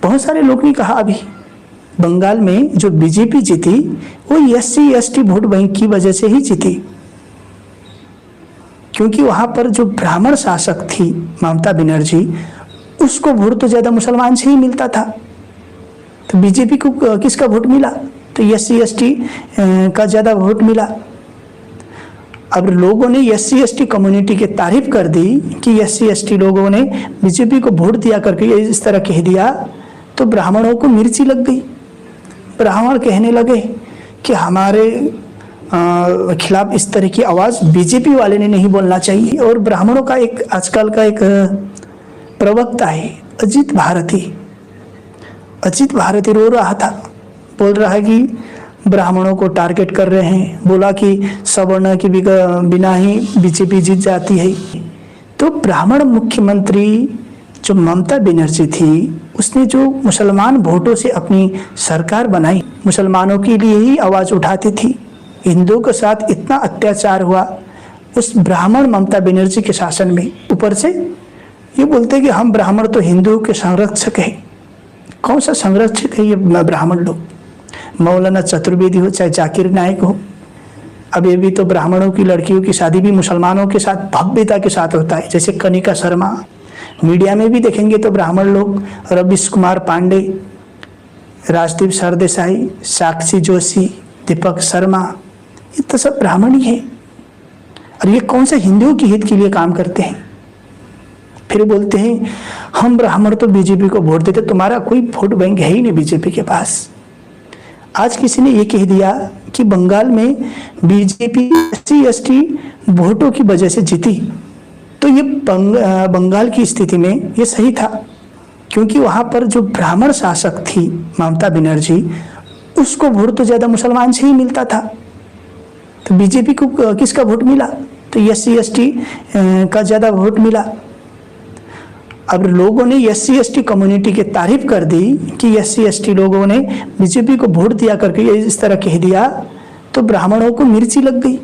बहुत सारे लोग ने कहा अभी बंगाल में जो बीजेपी जीती वो एससी एसटी वोट बैंक की वजह से ही जीती, क्योंकि वहां पर जो ब्राह्मण शासक थी ममता बनर्जी, उसको वोट तो ज्यादा मुसलमान से ही मिलता था। तो बीजेपी को किसका वोट मिला? तो एससी एसटी का ज्यादा वोट मिला। अब लोगों ने एससी एसटी कम्युनिटी की तारीफ कर दी कि एससी एसटी लोगों ने बीजेपी को वोट दिया करके इस तरह कह दिया, तो ब्राह्मणों को मिर्ची लग गई। ब्राह्मण कहने लगे कि हमारे खिलाफ इस तरह की आवाज़ बीजेपी वाले ने नहीं बोलना चाहिए। और ब्राह्मणों का एक आजकल का एक प्रवक्ता है अजीत भारती रो रहा था, बोल रहा है कि ब्राह्मणों को टारगेट कर रहे हैं। बोला कि सवर्ण के बिना ही बीजेपी जीत जाती है। तो ब्राह्मण मुख्यमंत्री जो ममता बनर्जी थी, उसने जो मुसलमान वोटों से अपनी सरकार बनाई, मुसलमानों के लिए ही आवाज़ उठाती थी। हिंदुओं के साथ इतना अत्याचार हुआ उस ब्राह्मण ममता बनर्जी के शासन में। ऊपर से ये बोलते कि हम ब्राह्मण तो हिंदुओं के संरक्षक हैं। कौन सा संरक्षक है ये ब्राह्मण लोग? मौलाना चतुर्वेदी हो चाहे जाकिर नायक हो, अब ये भी तो ब्राह्मणों की लड़कियों की शादी भी मुसलमानों के साथ भव्यता के साथ होता है। जैसे कनिका शर्मा, मीडिया में भी देखेंगे तो ब्राह्मण लोग, रविश कुमार पांडे, राजदीप सरदेसाई, साक्षी जोशी, दीपक शर्मा, ये तो सब ब्राह्मण ही है। और ये कौन से हिंदुओं के हित के लिए काम करते हैं? फिर बोलते हैं हम ब्राह्मण तो बीजेपी को वोट देते। तुम्हारा कोई वोट बैंक है ही नहीं बीजेपी के पास। आज किसी ने ये कह दिया कि बंगाल में बीजेपी एससी एसटी वोटों की वजह से जीती, तो ये बंगाल की स्थिति में ये सही था, क्योंकि वहां पर जो ब्राह्मण शासक थी ममता बनर्जी, उसको वोट तो ज्यादा मुसलमान से ही मिलता था। तो बीजेपी को किसका वोट मिला? तो एससी एसटी का ज्यादा वोट मिला। अब लोगों ने एससी एसटी कम्युनिटी की तारीफ कर दी कि एससी एसटी लोगों ने बीजेपी को वोट दिया करके इस तरह कह दिया, तो ब्राह्मणों को मिर्ची लग गई।